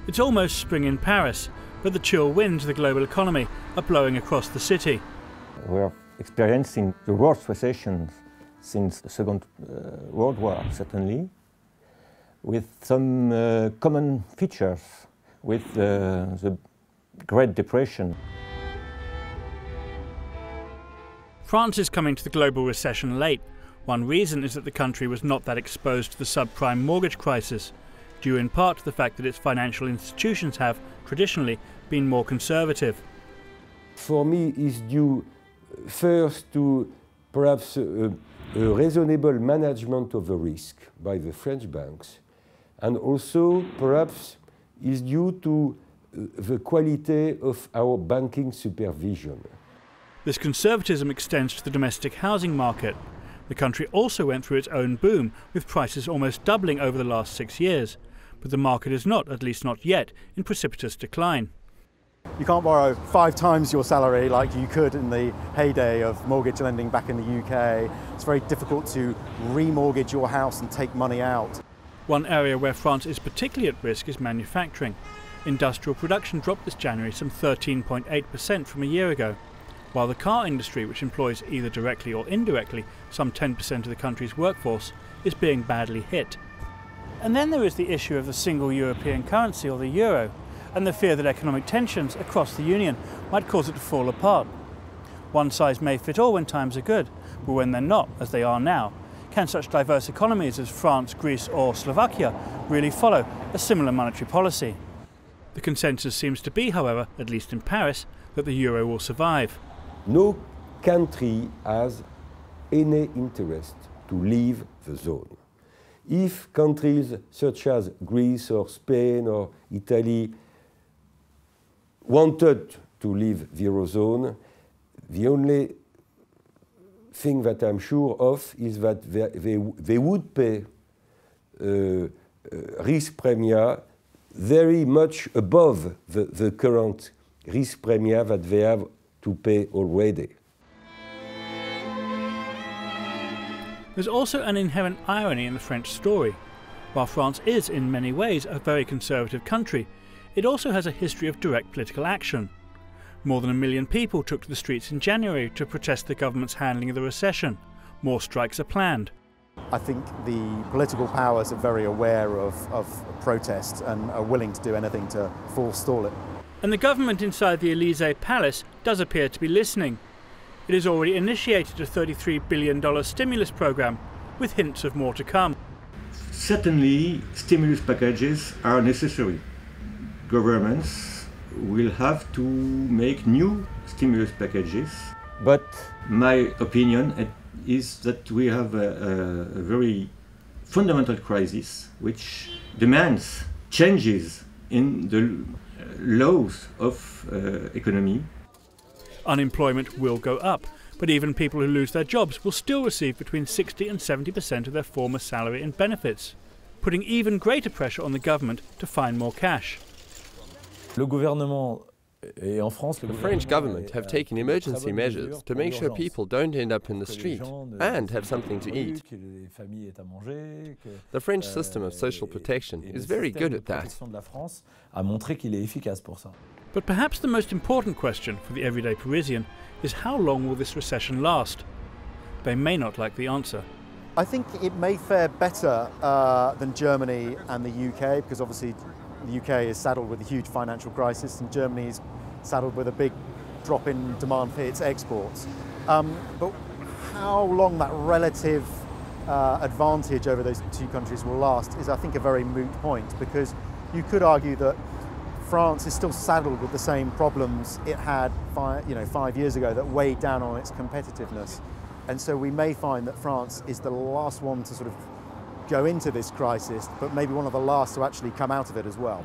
It's almost spring in Paris, but the chill winds of the global economy are blowing across the city. We're experiencing the worst recession since the Second World War, certainly, with some common features with the Great Depression. France is coming to the global recession late. One reason is that the country was not that exposed to the subprime mortgage crisis, due in part to the fact that its financial institutions have, traditionally, been more conservative. For me, it's due first to perhaps a reasonable management of the risk by the French banks, and also perhaps is due to the quality of our banking supervision. This conservatism extends to the domestic housing market. The country also went through its own boom, with prices almost doubling over the last 6 years. But the market is not, at least not yet, in precipitous decline. You can't borrow 5 times your salary like you could in the heyday of mortgage lending back in the UK. It's very difficult to remortgage your house and take money out. One area where France is particularly at risk is manufacturing. Industrial production dropped this January some 13.8% from a year ago, while the car industry, which employs either directly or indirectly some 10% of the country's workforce, is being badly hit. And then there is the issue of the single European currency, or the euro, and the fear that economic tensions across the Union might cause it to fall apart. One size may fit all when times are good, but when they're not, as they are now, can such diverse economies as France, Greece or Slovakia really follow a similar monetary policy? The consensus seems to be, however, at least in Paris, that the euro will survive. No country has any interest to leave the zone. If countries such as Greece or Spain or Italy wanted to leave the Eurozone, the only thing that I'm sure of is that they would pay risk premia very much above the current risk premia that they have to pay already. There's also an inherent irony in the French story. While France is, in many ways, a very conservative country, it also has a history of direct political action. More than 1 million people took to the streets in January to protest the government's handling of the recession. More strikes are planned. I think the political powers are very aware of protests and are willing to do anything to forestall it. And the government inside the Élysée Palace does appear to be listening. It has already initiated a $33 billion stimulus program, with hints of more to come. Certainly, stimulus packages are necessary. Governments will have to make new stimulus packages. But my opinion is that we have a very fundamental crisis which demands changes in the laws of economy. Unemployment will go up, but even people who lose their jobs will still receive between 60 and 70% of their former salary and benefits, putting even greater pressure on the government to find more cash. The French government have taken emergency measures to make sure people don't end up in the street and have something to eat. The French system of social protection is very good at that. But perhaps the most important question for the everyday Parisian is how long will this recession last? They may not like the answer. I think it may fare better than Germany and the UK, because obviously the UK is saddled with a huge financial crisis and Germany is saddled with a big drop in demand for its exports. But how long that relative advantage over those two countries will last is, I think, a very moot point, because you could argue that France is still saddled with the same problems it had 5 years ago that weighed down on its competitiveness. And so we may find that France is the last one to sort of go into this crisis, but maybe one of the last to actually come out of it as well.